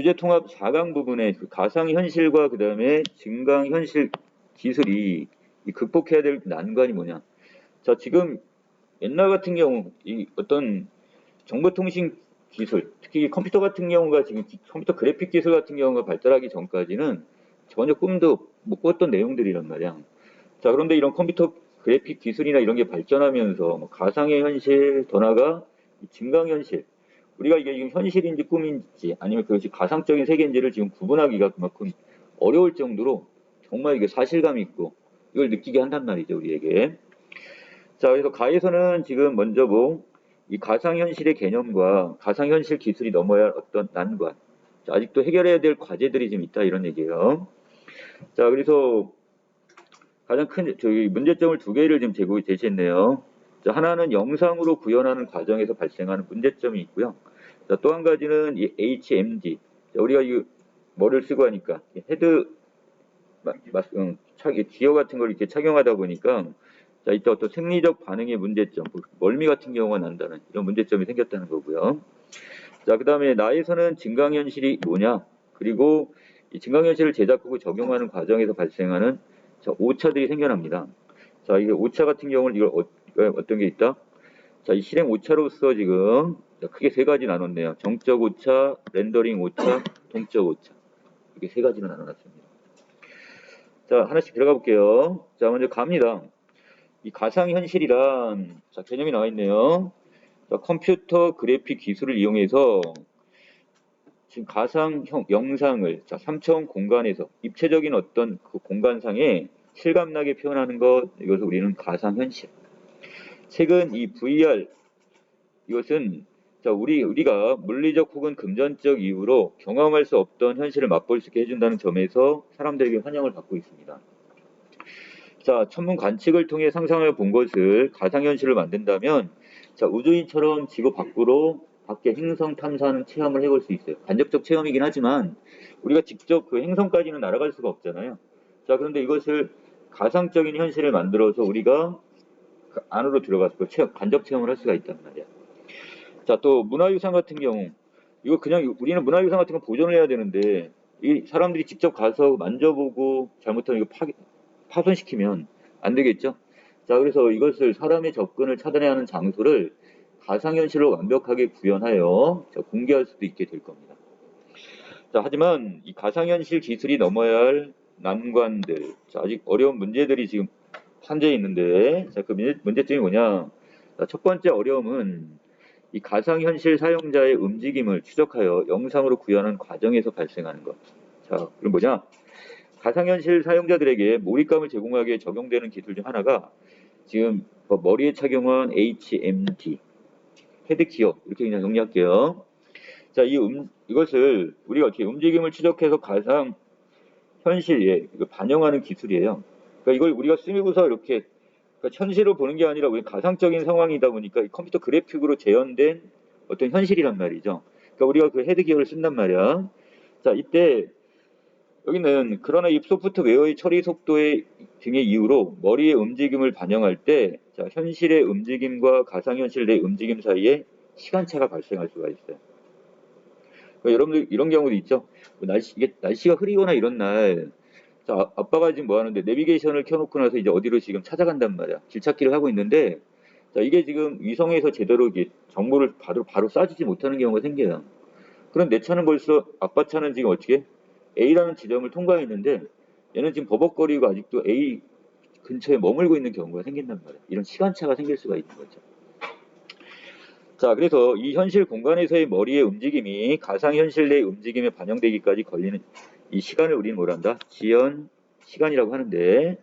미래통합 4강 부분에 그 가상현실과 그 다음에 증강현실 기술이 이 극복해야 될 난관이 뭐냐. 자, 지금 옛날 같은 경우 이 어떤 정보통신 기술, 특히 컴퓨터 같은 경우가 지금 컴퓨터 그래픽 기술 같은 경우가 발달하기 전까지는 전혀 꿈도 못 꿨던 내용들이란 말이야. 자, 그런데 이런 컴퓨터 그래픽 기술이나 이런 게 발전하면서 뭐 가상의 현실, 더 나아가 증강현실, 우리가 이게 지금 현실인지 꿈인지 아니면 그것이 가상적인 세계인지를 지금 구분하기가 그만큼 어려울 정도로 정말 이게 사실감 있고 이걸 느끼게 한단 말이죠, 우리에게. 자, 그래서 가에서는 지금 먼저 이 가상현실의 개념과 가상현실 기술이 넘어야 할 어떤 난관, 자, 아직도 해결해야 될 과제들이 좀 있다 이런 얘기예요. 자, 그래서 가장 큰 문제점을 두 개를 지금 제시했네요. 자, 하나는 영상으로 구현하는 과정에서 발생하는 문제점이 있고요. 자, 또 한 가지는 이 HMD. 자, 우리가 이 뭐를 쓰고 하니까 헤드 기어 같은 걸 이렇게 착용하다 보니까 자, 이때 어떤 생리적 반응의 문제점, 멀미 같은 경우가 난다는 이런 문제점이 생겼다는 거고요. 자, 그 다음에 나에서는 증강현실이 뭐냐? 그리고 이 증강현실을 제작하고 적용하는 과정에서 발생하는 자, 오차들이 생겨납니다. 자, 이게 오차 같은 경우는 이걸 어떤 게 있다? 자, 이 실행 오차로서 지금 크게 세 가지 나눴네요. 정적 오차, 렌더링 오차, 동적 오차. 이렇게 세 가지로 나눠놨습니다. 자, 하나씩 들어가 볼게요. 자, 먼저 갑니다. 이 가상현실이란 자, 개념이 나와 있네요. 자, 컴퓨터 그래픽 기술을 이용해서 지금 가상형 영상을 자, 3차원 공간에서 입체적인 어떤 그 공간상에 실감나게 표현하는 것, 이것을 우리는 가상현실. 최근 이 VR 이것은 자, 우리가 물리적 혹은 금전적 이유로 경험할 수 없던 현실을 맛볼 수 있게 해준다는 점에서 사람들에게 환영을 받고 있습니다. 자, 천문 관측을 통해 상상을 본 것을 가상현실로 만든다면 자, 우주인처럼 지구 밖에 행성 탐사하는 체험을 해볼 수 있어요. 간접적 체험이긴 하지만 우리가 직접 그 행성까지는 날아갈 수가 없잖아요. 자, 그런데 이것을 가상적인 현실을 만들어서 우리가 그 안으로 들어가서 간접 체험을 할 수가 있단 말이야. 자, 또 문화유산 같은 경우 이거 그냥 우리는 문화유산 같은 거 보존을 해야 되는데 이 사람들이 직접 가서 만져보고 잘못하면 이거 파손시키면 안 되겠죠. 자, 그래서 이것을 사람의 접근을 차단해야 하는 장소를 가상현실로 완벽하게 구현하여 공개할 수도 있게 될 겁니다. 자, 하지만 이 가상현실 기술이 넘어야 할 난관들, 자, 아직 어려운 문제들이 지금 산재해 있는데, 자, 그 문제점이 뭐냐? 자, 첫 번째 어려움은 이 가상현실 사용자의 움직임을 추적하여 영상으로 구현하는 과정에서 발생하는 것. 자, 그럼 뭐냐? 가상현실 사용자들에게 몰입감을 제공하기 위해 적용되는 기술 중 하나가 지금 머리에 착용한 HMD, 헤드기어, 이렇게 그냥 정리할게요. 자, 이것을 우리가 어떻게 움직임을 추적해서 가상 현실에 반영하는 기술이에요. 그러니까 이걸 우리가 쓰고서 이렇게 그러니까 현실을 보는 게 아니라 우리 가상적인 상황이다 보니까 컴퓨터 그래픽으로 재현된 어떤 현실이란 말이죠. 그러니까 우리가 그 헤드기어를 쓴단 말이야. 자, 이때 여기는 그러나 이 소프트웨어의 처리 속도의 등의 이유로 머리의 움직임을 반영할 때 자, 현실의 움직임과 가상현실 내 움직임 사이에 시간차가 발생할 수가 있어요. 그러니까 여러분들 이런 경우도 있죠. 날씨가 흐리거나 이런 날 자, 아빠가 지금 뭐 하는데 내비게이션을 켜놓고 나서 이제 어디로 지금 찾아간단 말이야. 길찾기를 하고 있는데 자, 이게 지금 위성에서 제대로 이게 정보를 바로 쏴주지 못하는 경우가 생겨요. 그럼 내 차는 벌써 아빠 차는 지금 어떻게 A라는 지점을 통과했는데 얘는 지금 버벅거리고 아직도 A 근처에 머물고 있는 경우가 생긴단 말이야. 이런 시간차가 생길 수가 있는 거죠. 자, 그래서 이 현실 공간에서의 머리의 움직임이 가상현실 내의 움직임에 반영되기까지 걸리는 이 시간을 우리는 뭐란다? 지연 시간이라고 하는데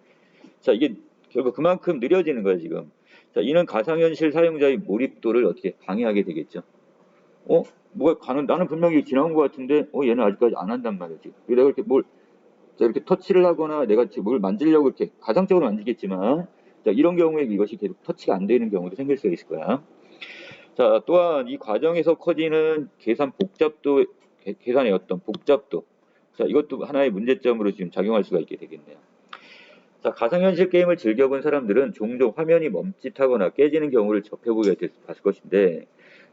자, 이게 결국 그만큼 느려지는 거야, 지금. 자, 이는 가상현실 사용자의 몰입도를 어떻게 방해하게 되겠죠. 나는 분명히 지나온 것 같은데, 얘는 아직까지 안 한단 말이야, 지금. 내가 이렇게 이렇게 터치를 하거나 내가 뭘 만지려고 이렇게 가상적으로 만지겠지만, 자, 이런 경우에 이것이 계속 터치가 안 되는 경우도 생길 수가 있을 거야. 자, 또한 이 과정에서 커지는 계산의 어떤 복잡도. 자, 이것도 하나의 문제점으로 지금 작용할 수가 있게 되겠네요. 자, 가상현실 게임을 즐겨본 사람들은 종종 화면이 멈칫하거나 깨지는 경우를 접해보게 봤을 것인데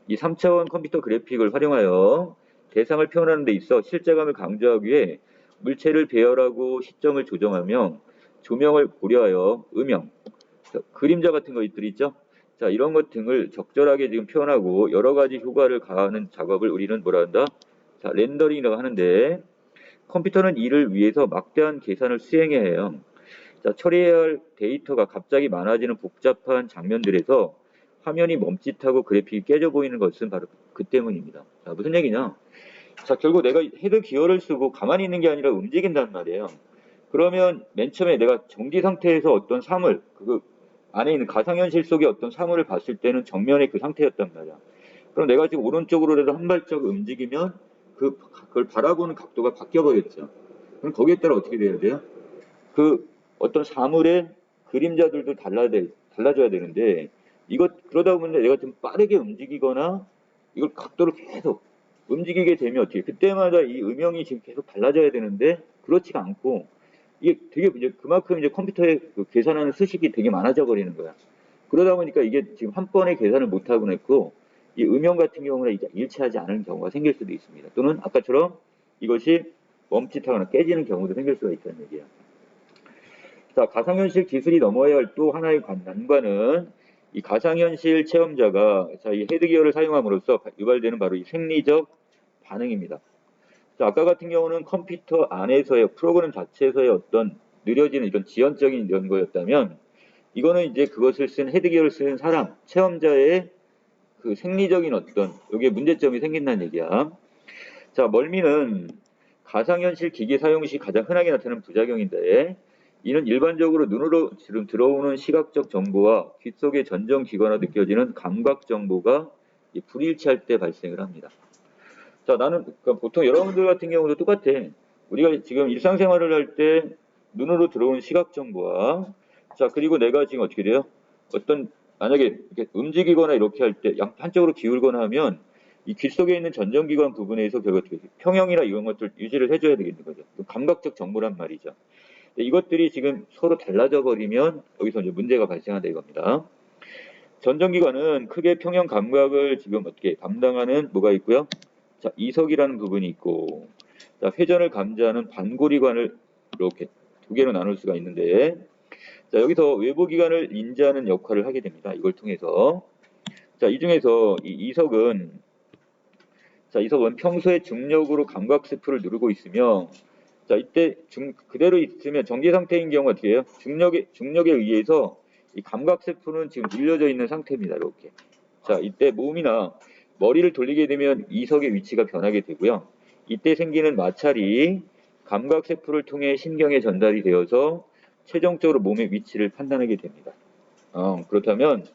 이 3차원 컴퓨터 그래픽을 활용하여 대상을 표현하는 데 있어 실제감을 강조하기 위해 물체를 배열하고 시점을 조정하며 조명을 고려하여 음영, 그림자 같은 것들이 있죠. 자, 이런 것 등을 적절하게 지금 표현하고 여러 가지 효과를 가하는 작업을 우리는 뭐라 한다? 자, 렌더링이라고 하는데 컴퓨터는 이를 위해서 막대한 계산을 수행해야 해요. 자, 처리해야 할 데이터가 갑자기 많아지는 복잡한 장면들에서 화면이 멈칫하고 그래픽이 깨져 보이는 것은 바로 그 때문입니다. 자, 무슨 얘기냐? 자, 결국 내가 헤드 기어를 쓰고 가만히 있는 게 아니라 움직인단 말이에요. 그러면 맨 처음에 내가 정지 상태에서 어떤 사물, 그 안에 있는 가상현실 속의 어떤 사물을 봤을 때는 정면의 그 상태였단 말이야. 그럼 내가 지금 오른쪽으로라도 한 발짝 움직이면 그걸 바라보는 각도가 바뀌어버렸죠. 그럼 거기에 따라 어떻게 돼야 돼요? 그 어떤 사물의 그림자들도 달라져야 되는데 그러다 보면 내가 좀 빠르게 움직이거나 이걸 각도를 계속 움직이게 되면 어떻게 그때마다 이 음영이 지금 계속 달라져야 되는데 그렇지가 않고 이게 되게 이제 그만큼 이제 컴퓨터에 그 계산하는 수식이 되게 많아져 버리는 거야. 그러다 보니까 이게 지금 한 번에 계산을 못 하고 있고 이 음영 같은 경우는 이제 일치하지 않은 경우가 생길 수도 있습니다. 또는 아까처럼 이것이 멈칫하거나 깨지는 경우도 생길 수가 있다는 얘기야. 자, 가상현실 기술이 넘어야 할 또 하나의 난관은 이 가상현실 체험자가 이 헤드기어를 사용함으로써 유발되는 바로 이 생리적 반응입니다. 자, 아까 같은 경우는 컴퓨터 안에서의 프로그램 자체에서의 어떤 느려지는 이런 지연적인 이런 거였다면 이거는 이제 그것을 쓴 헤드기어를 쓰는 사람, 체험자의 그 생리적인 어떤 여기에 문제점이 생긴다는 얘기야. 자, 멀미는 가상현실 기기 사용 시 가장 흔하게 나타나는 부작용인데 이는 일반적으로 눈으로 지금 들어오는 시각적 정보와 귀 속의 전정기관으로 느껴지는 감각 정보가 불일치할 때 발생을 합니다. 자, 나는 그러니까 보통 여러분들 같은 경우도 똑같아. 우리가 지금 일상생활을 할 때 눈으로 들어오는 시각 정보와 자, 그리고 내가 지금 어떻게 돼요? 어떤 만약에 이렇게 움직이거나 이렇게 할 때 한쪽으로 기울거나 하면 이 귀 속에 있는 전정기관 부분에서 결국 어떻게 평형이나 이런 것들 유지를 해줘야 되겠는 거죠. 감각적 정보란 말이죠. 이것들이 지금 서로 달라져 버리면 여기서 이제 문제가 발생한다 이겁니다. 전정기관은 크게 평형 감각을 지금 어떻게 담당하는 뭐가 있고요. 자, 이석이라는 부분이 있고, 자, 회전을 감지하는 반고리관을 이렇게 두 개로 나눌 수가 있는데, 자, 여기서 외부 기관을 인지하는 역할을 하게 됩니다. 이걸 통해서. 자, 이 중에서 이 이석은 평소에 중력으로 감각 세포를 누르고 있으며, 자, 이때 그대로 있으면 정지 상태인 경우 어떻게 해요? 중력에 의해서 이 감각 세포는 지금 눌려져 있는 상태입니다. 이렇게. 자, 이때 몸이나 머리를 돌리게 되면 이석의 위치가 변하게 되고요. 이때 생기는 마찰이 감각 세포를 통해 신경에 전달이 되어서 최종적으로 몸의 위치를 판단하게 됩니다. 그렇다면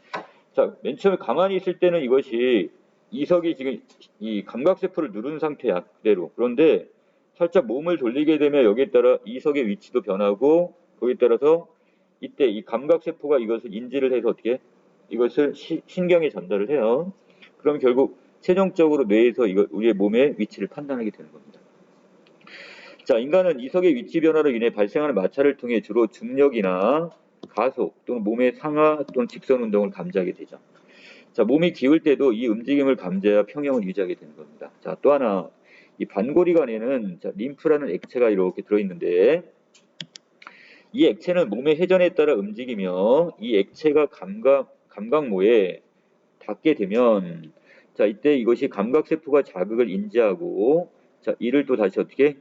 자, 맨 처음에 가만히 있을 때는 이것이 이석이 지금 이 감각 세포를 누른 상태야 그대로. 그런데 살짝 몸을 돌리게 되면 여기에 따라 이석의 위치도 변하고 거기에 따라서 이때 이 감각 세포가 이것을 인지를 해서 어떻게 이것을 신경에 전달을 해요. 그럼 결국 최종적으로 뇌에서 우리의 몸의 위치를 판단하게 되는 겁니다. 자, 인간은 이석의 위치 변화로 인해 발생하는 마찰을 통해 주로 중력이나 가속 또는 몸의 상하 또는 직선 운동을 감지하게 되죠. 자, 몸이 기울 때도 이 움직임을 감지해야 평형을 유지하게 되는 겁니다. 자, 또 하나 이 반고리관에는 림프라는 액체가 이렇게 들어있는데 이 액체는 몸의 회전에 따라 움직이며 이 액체가 감각모에 닿게 되면 자, 이때 이것이 감각세포가 자극을 인지하고 자, 이를 또 다시 어떻게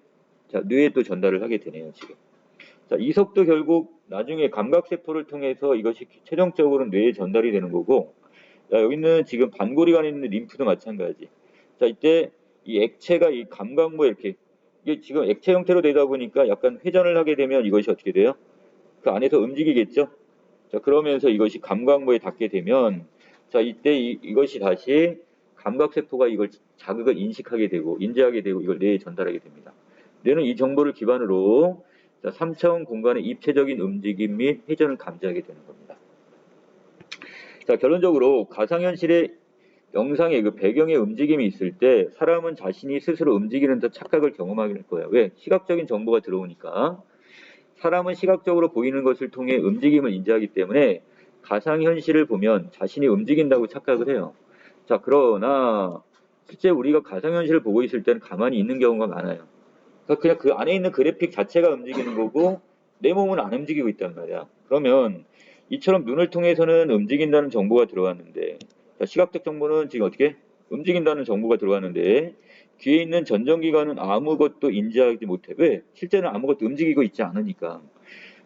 자, 뇌에 또 전달을 하게 되네요, 지금. 자, 이석도 결국 나중에 감각세포를 통해서 이것이 최종적으로 뇌에 전달이 되는 거고 자, 여기는 지금 반고리관에 있는 림프도 마찬가지. 자, 이때 이 액체가 이 감각모에 이렇게 이게 지금 액체 형태로 되다 보니까 약간 회전을 하게 되면 이것이 어떻게 돼요? 그 안에서 움직이겠죠? 자, 그러면서 이것이 감각모에 닿게 되면 자, 이때 이것이 다시 감각세포가 이걸 자극을 인식하게 되고 인지하게 되고 이걸 뇌에 전달하게 됩니다. 뇌는 이 정보를 기반으로 자, 3차원 공간의 입체적인 움직임 및 회전을 감지하게 되는 겁니다. 자, 결론적으로 가상현실의 영상의 그 배경의 움직임이 있을 때 사람은 자신이 스스로 움직이는 듯 착각을 경험할 거예요. 왜? 시각적인 정보가 들어오니까. 사람은 시각적으로 보이는 것을 통해 움직임을 인지하기 때문에 가상현실을 보면 자신이 움직인다고 착각을 해요. 자, 그러나 실제 우리가 가상현실을 보고 있을 때는 가만히 있는 경우가 많아요. 그러니까 그냥 그 안에 있는 그래픽 자체가 움직이는 거고 내 몸은 안 움직이고 있단 말이야. 그러면 이처럼 눈을 통해서는 움직인다는 정보가 들어왔는데, 자, 시각적 정보는 지금 어떻게 움직인다는 정보가 들어왔는데 귀에 있는 전정기관은 아무것도 인지하지 못해. 왜? 실제는 아무것도 움직이고 있지 않으니까.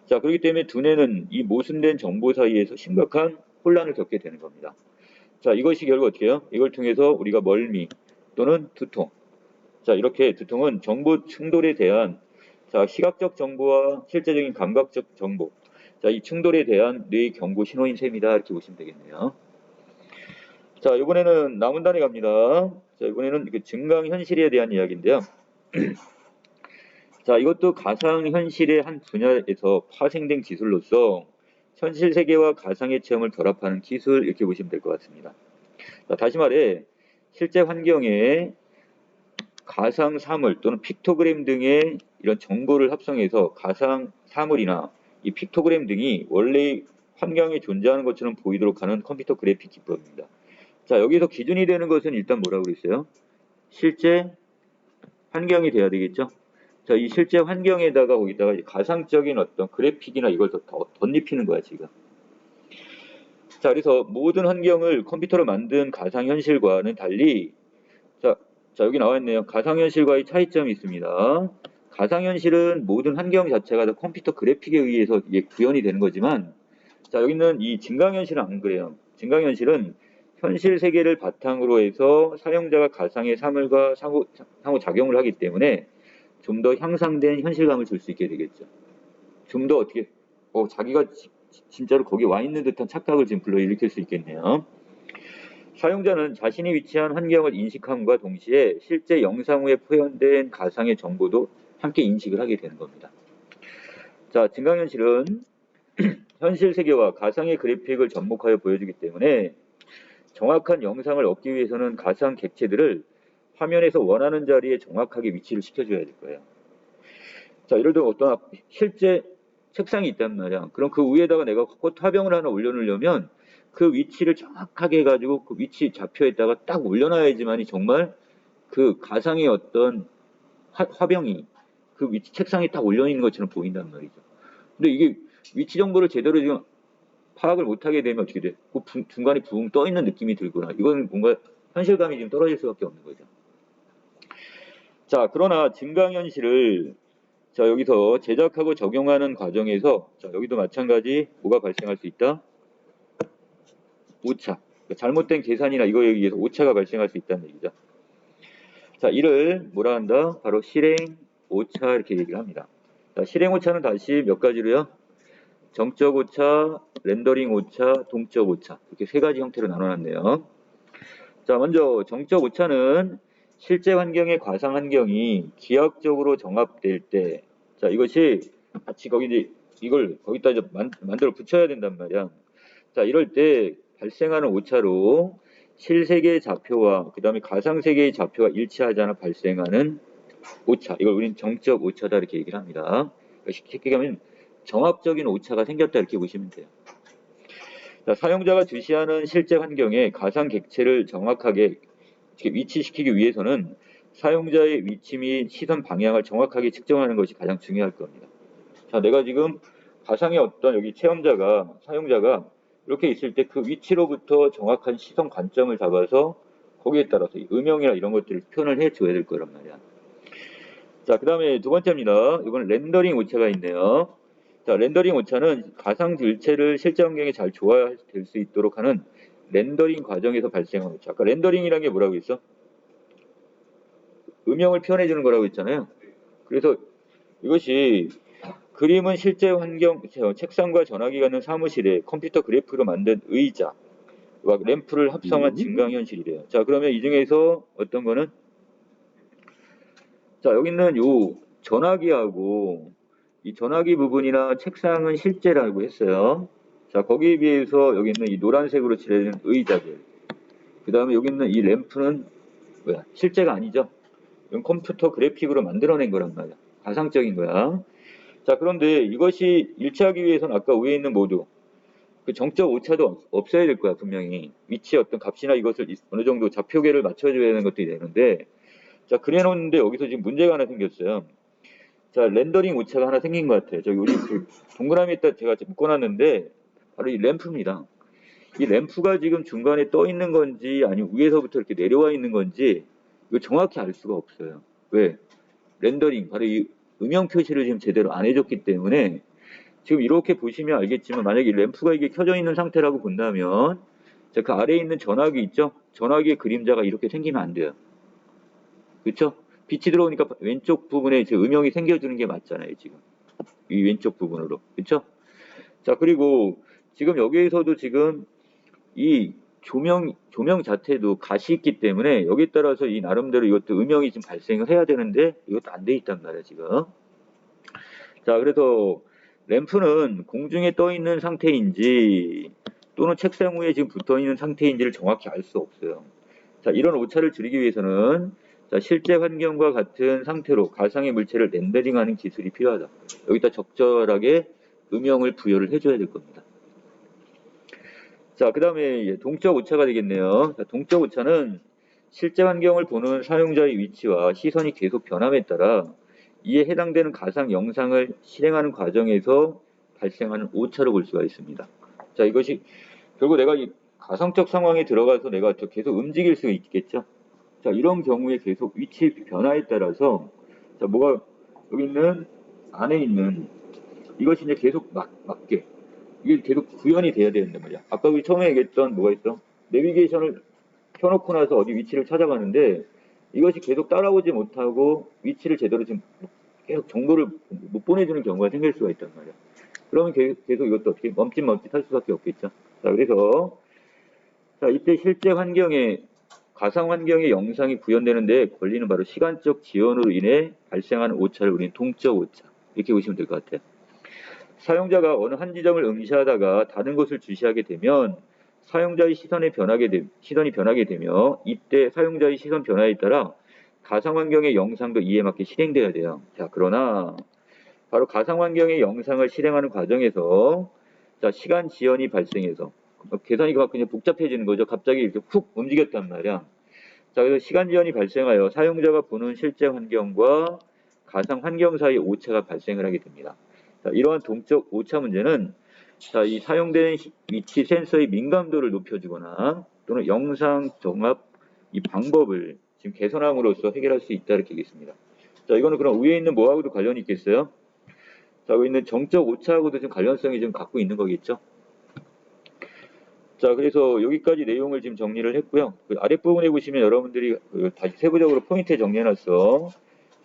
자, 그렇기 때문에 두뇌는 이 모순된 정보 사이에서 심각한 혼란을 겪게 되는 겁니다. 자, 이것이 결국 어떻게 해요? 이걸 통해서 우리가 멀미 또는 두통. 자, 이렇게 두통은 정보 충돌에 대한, 자, 시각적 정보와 실제적인 감각적 정보. 자, 이 충돌에 대한 뇌의 경고 신호인 셈이다. 이렇게 보시면 되겠네요. 자, 이번에는 남은 단에 갑니다. 자, 이번에는 그 증강현실에 대한 이야기인데요. 자, 이것도 가상현실의 한 분야에서 파생된 기술로서 현실 세계와 가상의 체험을 결합하는 기술, 이렇게 보시면 될 것 같습니다. 자, 다시 말해 실제 환경에 가상 사물 또는 픽토그램 등의 이런 정보를 합성해서 가상 사물이나 이 픽토그램 등이 원래 환경에 존재하는 것처럼 보이도록 하는 컴퓨터 그래픽 기법입니다. 자, 여기서 기준이 되는 것은 일단 뭐라고 그랬어요? 실제 환경이 돼야 되겠죠? 자, 이 실제 환경에다가 거기다가 가상적인 어떤 그래픽이나 이걸 더 덧입히는 거야, 지금. 자, 그래서 모든 환경을 컴퓨터로 만든 가상현실과는 달리, 자, 여기 나와 있네요. 가상현실과의 차이점이 있습니다. 가상현실은 모든 환경 자체가 다 컴퓨터 그래픽에 의해서 이게 구현이 되는 거지만, 자, 여기 있는 이 증강현실은 안 그래요. 증강현실은 현실 세계를 바탕으로 해서 사용자가 가상의 사물과 상호작용을 하기 때문에 좀 더 향상된 현실감을 줄 수 있게 되겠죠. 좀 더 어떻게, 자기가 진짜로 거기 와 있는 듯한 착각을 지금 불러일으킬 수 있겠네요. 사용자는 자신이 위치한 환경을 인식함과 동시에 실제 영상 후에 표현된 가상의 정보도 함께 인식을 하게 되는 겁니다. 자, 증강현실은 현실 세계와 가상의 그래픽을 접목하여 보여주기 때문에 정확한 영상을 얻기 위해서는 가상 객체들을 화면에서 원하는 자리에 정확하게 위치를 시켜줘야 될 거예요. 자, 예를 들어 어떤 실제 책상이 있단 말이야. 그럼 그 위에다가 내가 꽃 화병을 하나 올려놓으려면 그 위치를 정확하게 해가지고 그 위치 좌표에다가 딱 올려놔야지만이 정말 그 가상의 어떤 화병이 그 위치 책상에 딱 올려있는 것처럼 보인단 말이죠. 근데 이게 위치 정보를 제대로 지금 파악을 못하게 되면 어떻게 돼? 그 중간에 붕 떠있는 느낌이 들거나 이건 뭔가 현실감이 좀 떨어질 수밖에 없는 거죠. 자, 그러나 증강현실을 자, 여기서 제작하고 적용하는 과정에서 자, 여기도 마찬가지 뭐가 발생할 수 있다? 오차. 그러니까 잘못된 계산이나 이거에 의해서 오차가 발생할 수 있다는 얘기죠. 자, 이를 뭐라 한다? 바로 실행 오차 이렇게 얘기를 합니다. 자, 실행 오차는 다시 몇 가지로요? 정적 오차, 렌더링 오차, 동적 오차 이렇게 세 가지 형태로 나눠놨네요. 자, 먼저 정적 오차는 실제 환경의 가상 환경이 기하학적으로 정합될 때, 자, 이것이 같이 이걸 거기다 이제 만들어 붙여야 된단 말이야. 자, 이럴 때 발생하는 오차로 실세계의 좌표와 그 다음에 가상세계의 좌표가 일치하지 않아 발생하는 오차. 이걸 우리는 정적 오차다 이렇게 얘기를 합니다. 그러니까 쉽게 얘기하면 정합적인 오차가 생겼다 이렇게 보시면 돼요. 자, 사용자가 주시하는 실제 환경에 가상 객체를 정확하게 위치시키기 위해서는 사용자의 위치 및 시선 방향을 정확하게 측정하는 것이 가장 중요할 겁니다. 자, 내가 지금 가상의 어떤 여기 체험자가, 사용자가 이렇게 있을 때 그 위치로부터 정확한 시선 관점을 잡아서 거기에 따라서 음영이나 이런 것들을 표현을 해줘야 될 거란 말이야. 자, 그 다음에 두 번째입니다. 이건 렌더링 오차가 있네요. 자, 렌더링 오차는 가상 질체를 실제 환경에 잘 조화될 수 있도록 하는 렌더링 과정에서 발생하는 오차. 아까 렌더링이라는 게 뭐라고 했어? 음영을 표현해 주는 거라고 했잖아요. 그래서 이것이 그림은 실제 환경, 책상과 전화기가 있는 사무실에 컴퓨터 그래프로 만든 의자, 램프를 합성한 증강현실이래요. 자, 그러면 이 중에서 어떤 거는 자, 여기 있는 요 전화기하고 이 전화기 부분이나 책상은 실제라고 했어요. 자, 거기에 비해서 여기 있는 이 노란색으로 칠해진 의자들. 그 다음에 여기 있는 이 램프는 뭐야? 실제가 아니죠. 이건 컴퓨터 그래픽으로 만들어낸 거란 말이야. 가상적인 거야. 자, 그런데 이것이 일치하기 위해서는 아까 위에 있는 모두 그 정적 오차도 없어야 될 거야, 분명히. 위치의 어떤 값이나 이것을 어느 정도 좌표계를 맞춰줘야 되는 것들이 되는데, 자, 그래 놓는데 여기서 지금 문제가 하나 생겼어요. 자, 렌더링 오차가 하나 생긴 것 같아요. 저기 우리 그 동그라미에다 제가 묶어놨는데, 바로 이 램프입니다. 이 램프가 지금 중간에 떠 있는 건지, 아니면 위에서부터 이렇게 내려와 있는 건지, 이거 정확히 알 수가 없어요. 왜? 렌더링, 바로 이 음영 표시를 지금 제대로 안 해줬기 때문에, 지금 이렇게 보시면 알겠지만, 만약에 이 램프가 이게 켜져 있는 상태라고 본다면, 자, 그 아래에 있는 전화기 있죠? 전화기의 그림자가 이렇게 생기면 안 돼요. 그렇죠? 빛이 들어오니까 왼쪽 부분에 이제 음영이 생겨주는 게 맞잖아요, 지금. 이 왼쪽 부분으로. 그렇죠? 자, 그리고 지금 여기에서도 지금 이 조명 자체도 갓이 있기 때문에 여기에 따라서 이 나름대로 이것도 음영이 좀 발생을 해야 되는데 이것도 안 돼 있단 말이에요, 지금. 자, 그래서 램프는 공중에 떠 있는 상태인지 또는 책상 위에 지금 붙어 있는 상태인지를 정확히 알 수 없어요. 자, 이런 오차를 줄이기 위해서는 자, 실제 환경과 같은 상태로 가상의 물체를 렌더링하는 기술이 필요하다. 여기다 적절하게 음영을 부여를 해줘야 될 겁니다. 자, 그 다음에 동적 오차가 되겠네요. 자, 동적 오차는 실제 환경을 보는 사용자의 위치와 시선이 계속 변함에 따라 이에 해당되는 가상 영상을 실행하는 과정에서 발생하는 오차로 볼 수가 있습니다. 자, 이것이 결국 내가 이 가상적 상황에 들어가서 내가 계속 움직일 수 있겠죠. 자, 이런 경우에 계속 위치 변화에 따라서 자, 뭐가 여기 있는 안에 있는 이것이 이제 계속 맞게 이게 계속 구현이 돼야 되는데 말이야. 아까 우리 처음에 얘기했던 뭐가 있어? 내비게이션을 켜놓고 나서 어디 위치를 찾아가는데 이것이 계속 따라오지 못하고 위치를 제대로 지금 계속 정보를 못 보내주는 경우가 생길 수가 있단 말이야. 그러면 계속 이것도 어떻게 멈칫할 수밖에 없겠죠. 자, 그래서 자, 이때 실제 환경에 가상 환경의 영상이 구현되는데 걸리는 바로 시간적 지연으로 인해 발생하는 오차를 우리는 동적 오차 이렇게 보시면 될 것 같아요. 사용자가 어느 한 지점을 응시하다가 다른 곳을 주시하게 되면 사용자의 시선이 변하게 되며 이때 사용자의 시선 변화에 따라 가상 환경의 영상도 이에 맞게 실행돼야 돼요. 자, 그러나 바로 가상 환경의 영상을 실행하는 과정에서 자, 시간 지연이 발생해서 계산이 그냥 복잡해지는 거죠. 갑자기 이렇게 훅 움직였단 말이야. 자, 그래서 시간 지연이 발생하여 사용자가 보는 실제 환경과 가상 환경 사이 오차가 발생을 하게 됩니다. 자, 이러한 동적 오차 문제는 자, 이 사용되는 위치 센서의 민감도를 높여주거나 또는 영상 정합 이 방법을 지금 개선함으로써 해결할 수 있다 이렇게 얘기했습니다. 자, 이거는 그럼 위에 있는 뭐하고도 관련이 있겠어요? 자, 여기 있는 정적 오차하고도 좀 관련성이 좀 갖고 있는 거겠죠? 자, 그래서 여기까지 내용을 지금 정리를 했고요. 그 아랫부분에 보시면 여러분들이 다시 세부적으로 포인트에 정리해놨어.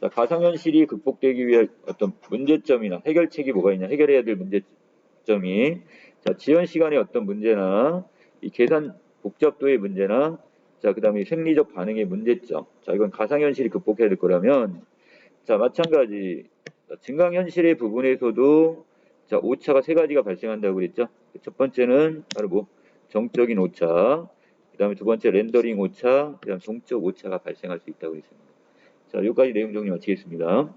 자, 가상현실이 극복되기 위한 어떤 문제점이나 해결책이 뭐가 있냐, 해결해야 될 문제점이 자, 지연 시간의 어떤 문제나 이 계산 복잡도의 문제나 자, 그 다음에 생리적 반응의 문제점. 자, 이건 가상현실이 극복해야 될 거라면 자, 마찬가지 증강현실의 부분에서도 자, 오차가 세 가지가 발생한다고 그랬죠. 첫 번째는 바로 뭐 정적인 오차, 그 다음에 두 번째 렌더링 오차, 그 다음 동적 오차가 발생할 수 있다고 했습니다. 자, 여기까지 내용 정리 마치겠습니다.